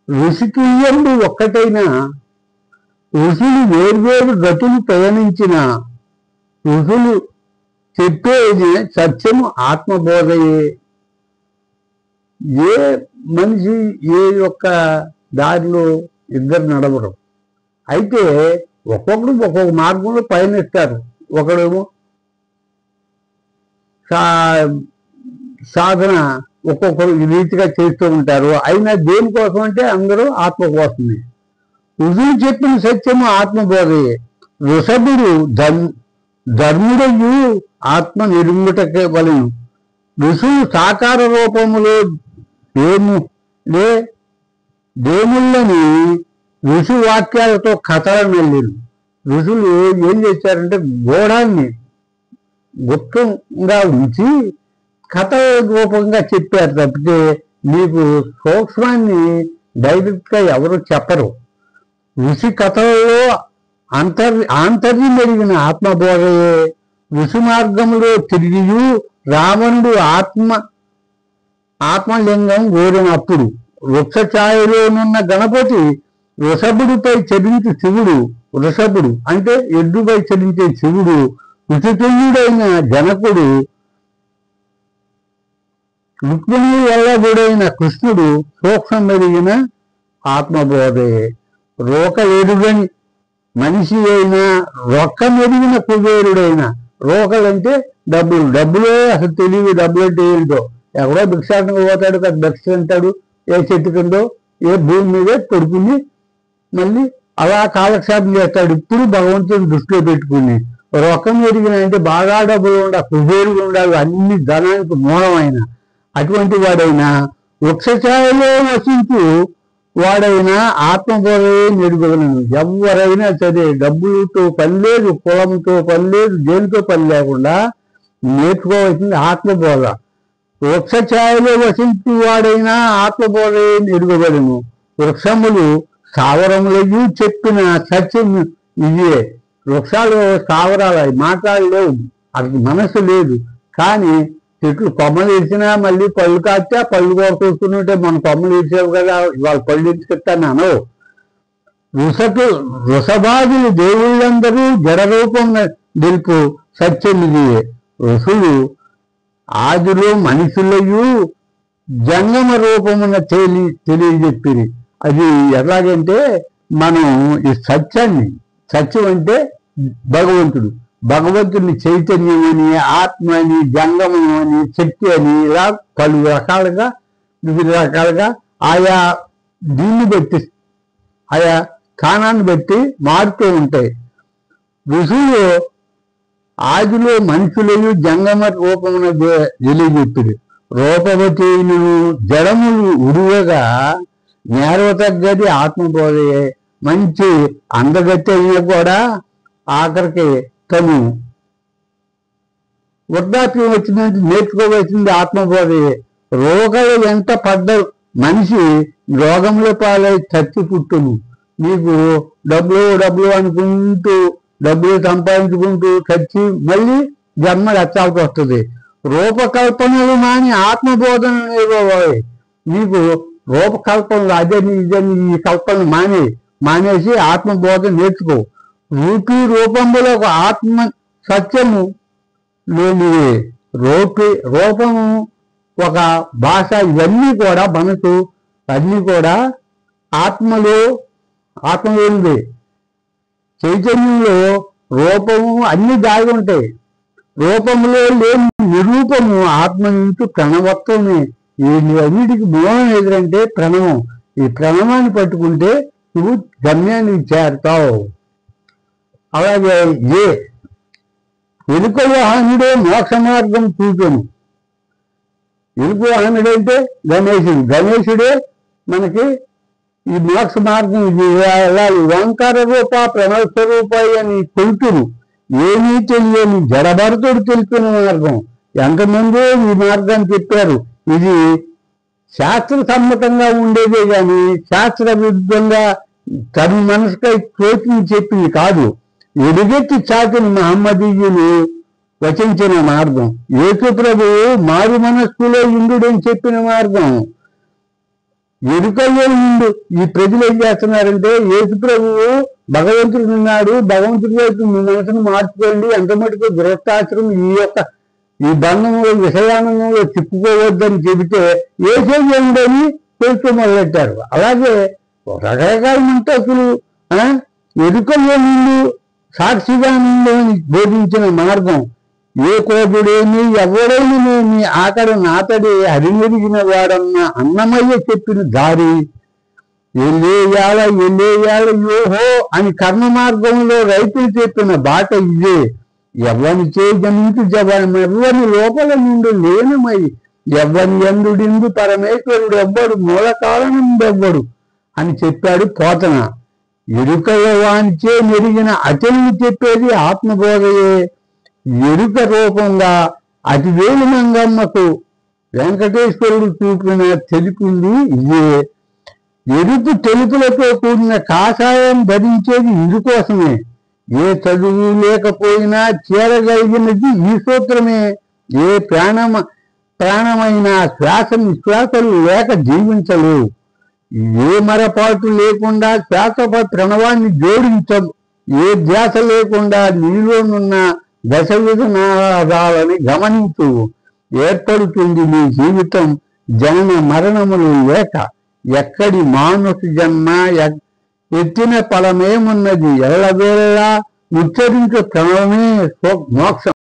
ఋషితుల్యుడు ఒక్కటైనా ఋషులు వేర్వేరు గతులు ప్రయాణించిన ఋషులు చెప్పేది సత్యము ఆత్మబోధయే. ఏ మనిషి ఏ యొక్క దారిలో ఇద్దరు నడవరు. అయితే ఒక్కొక్కడు ఒక్కొక్క మార్గంలో పయనిస్తారు. ఒకడేమో సాధన ఒక్కొక్కరు ఈ రీతిగా చేస్తూ ఉంటారు. అయినా దేనికోసం అంటే అందరూ ఆత్మ కోసమే. ఋషులు చెప్పిన సత్యము ఆత్మబోధయే. ఋషభుడు ధర్ముడయు ఆత్మ నిర్ముటకే వలెను. ఋషులు సాకార రూపములో దేవుళ్ళని ఋషి వాక్యాలతో కథలను వెళ్ళారు. ఋషులు ఏం చేశారంటే గోడాన్ని గుప్తంగా ఉంచి కథ రూపంగా చెప్పారు తప్పితే మీకు సూక్ష్మాన్ని డైరెక్ట్గా ఎవరు చెప్పరు. ఋషి కథలలో ఆంతర్యం ఎరిగిన ఆత్మబోధయే. ఋషి మార్గంలో తిరిగి రావణుడు ఆత్మలింగం కోరినప్పుడు వృక్ష ఛాయలోనున్న గణపతి వృషభుడిపై చరించు శివుడు, వృషభుడు అంటే ఎద్దుపై చరించే శివుడు, ఋషితుల్యుడైన జనకుడు, రుక్మిణి వల్లభుడైన కృష్ణుడు సూక్ష్మం ఎరిగిన ఆత్మబోధయే. రోక ఎరుగని మనిషి అయినా రొక్కం ఎరిగిన కుబేరుడైన, రోకలంటే డబ్బులే అసలు తెలివి. డబ్బులు అంటే ఏంటో ఎక్కడో భిక్షాటనకు పోతాడు, కదా భిక్ష తింటాడు, ఏ చెట్టు కిందో ఏ భూమి మీదే పడుకుని మళ్ళీ అలా కాలక్షేపం చేస్తాడు. ఇప్పుడు భగవంతుని దృష్టిలో పెట్టుకుని రొక్కం ఎరిగిన అంటే బాగా డబ్బులు ఉండాలి, కుబేరుడు ఉండాలి, అన్ని ధనానికి మూలమైన అటువంటి వాడైనా వృక్షఛాయలో నశించు వాడైనా ఆత్మబోధయే నెరుగలను. ఎవరైనా సరే డబ్బులతో పని లేదు, కులంతో పని లేదు, దేనితో పని లేకుండా నేర్చుకోవాల్సింది ఆత్మబోధ. వృక్షఛాయలో వసించు వాడైనా ఆత్మబోధయే నెరుగలను. వృక్షములు స్థావరములయ్యూ చెప్పిన సత్యం ఇదే. వృక్షాలు స్థావరాలు అవి మాట్లాడలేవు, అది మనసు లేదు. కానీ చెట్లు కొమ్మలు ఇచ్చినా మళ్ళీ పళ్ళు కాస్తే పళ్ళు కోరుకుంటుంటే మన కొమ్మలు ఇచ్చావు కదా ఇవాళ పళ్ళు ఇచ్చుకెత్తాను అనవు. వృషభాదులు దేవుళ్ళందరూ జడరూపం నిలుపు సత్యం ఇది. ఋషులు ఆదిలో మనుషులయు జంగమ రూపమున తెలియజెప్పిరి. అది ఎలాగంటే మనం ఈ సత్యాన్ని, సత్యం అంటే భగవంతుడు, భగవంతుని చైతన్యం అని, ఆత్మ అని, జంగమం అని, శక్తి అని, ఇలా పలు రకాలుగా వివిధ రకాలుగా ఆయా దీన్ని బట్టి ఆయా స్థానాన్ని బట్టి మారుతూ ఉంటాయి. ఋషులు ఆదిలో మనుషులయు జంగమ రూపమున తెలియజెప్పిరి. రూపవతీను జడములు ఉరువగా నేరవతగ్గది ఆత్మబోధయే. మంచి అందగతి అయినా కూడా ఆఖరికి తను వృద్ధాప్యం వచ్చిందంటే నేర్చుకోవాల్సింది ఆత్మబోధయే. రోగాలు ఎంత పడ్డ మనిషి రోగంలో పాలై చచ్చి పుట్టును. నీకు డబ్బులు అనుకుంటూ డబ్బులు సంపాదించుకుంటూ చచ్చి మళ్ళీ జన్మ ఎత్తాల్సి వస్తుంది. రూపకల్పనలు మాని ఆత్మబోధన నేర్చుకోవాలి. నీకు రూపకల్పనలు అదని ఇదని ఈ కల్పన మానేసి ఆత్మబోధన నేర్చుకో. రూపములకు ఆత్మ సత్యము లేనివే. రూపము ఒక భాష, ఇవన్నీ కూడా మనసు అన్నీ కూడా ఆత్మలోనివే. చైతన్యంలో రూపము అన్ని దాగి ఉంటాయి. రూపంలో లేని నిరూపము ఆత్మ నుంచి ప్రణవత్వమే. అన్నిటికి మూలం ఎదురంటే ప్రణవం. ఈ ప్రణవాన్ని పట్టుకుంటే నువ్వు గమ్యానికి చేరుతావు. అలాగే ఎలుక వాహనుడే మోక్ష మార్గం చూపెను. ఎలుక వాహనుడంటే గణేశుడే మనకి ఈ మోక్ష మార్గం ఇది వెళ్ళాలి. ఓంకార రూప ప్రణవ స్వరూపాయి అని కొలుతురు. ఏమీ తెలియని జడభరతుడు తెలిపిన మార్గం. ఎంతమంది ఈ మార్గాన్ని చెప్పారు. ఇది శాస్త్ర సమ్మతంగా ఉండేదే కానీ శాస్త్ర విరుద్ధంగా తన మనసుకై తోచింది చెప్పింది కాదు. ఎలుగెత్తి చాటిన మహమ్మదీయులు వచించిన మార్గం. యేసు ప్రభువు మారు మనస్సులో ఇంద్రుడని చెప్పిన మార్గం. ఎరుకల్లో నుండి ఈ ప్రజలు ఏం చేస్తున్నారంటే యేసు ప్రభువు భగవంతుడు ఉన్నాడు, భగవంతుడి వైపు మీ మనసును మార్చుకోండి, ఎంత మటుకు గృహస్థాశ్రం ఈ బంధంలో విషయానంలో చిక్కుకోవద్దని చెబితే ఏసే ఉండని తెలుస్తూ మొదలెట్టారు. అలాగే రకరకాల మంటకులు ఎరుకల్లో నుండి సాక్షిగా నుండి బోధించిన మార్గం ఏ కోపుడేమి ఎవడైననేమి ఆఖరి నాతడే హరిమెరిగిన వాడన్న అన్నమయ్య చెప్పిన దారి ఎల్లేయాల యోహో అని కర్మ మార్గంలో రైతులు చెప్పిన బాట ఇదే. ఎవని జనించు జవమెవ్వని లోపల నుండి లేనమై ఎవ్వని ఎందుడిందు పరమేశ్వరుడు ఎవ్వడు మూల కారణందెవ్వడు అని చెప్పాడు పోతన. ఎరుకల వాంచే మెరిగిన అతనిని చెప్పేది ఆత్మబోధయే. ఎరుక రూపంగా అతివేలు మంగమ్మకు వెంకటేశ్వరుడు చూపిన తెలిపింది ఇదే. ఎరుపు తెలుపులతో కూడిన కాషాయం ధరించేది ఇందుకోసమే. ఏ చదువు లేకపోయినా చేరగలిగినది ఈ సూత్రమే. ఏ ప్రాణమైన శ్వాస నిశ్వాసలు లేక జీవించలేవు. ఏ మరపాటు లేకుండా శ్వాసప ప్రణవాన్ని జోడించవు. ఏ ధ్యాస లేకుండా నీలోనున్న దశ విధానాలని గమనించు. ఏర్పడుతుంది నీ జీవితం జనన మరణములు లేక. ఎక్కడి మానుష జన్మ ఎత్తిన ఫలమేమున్నది, ఎల్లవేళలా ఉచ్చరించు ప్రణవమే మోక్షం.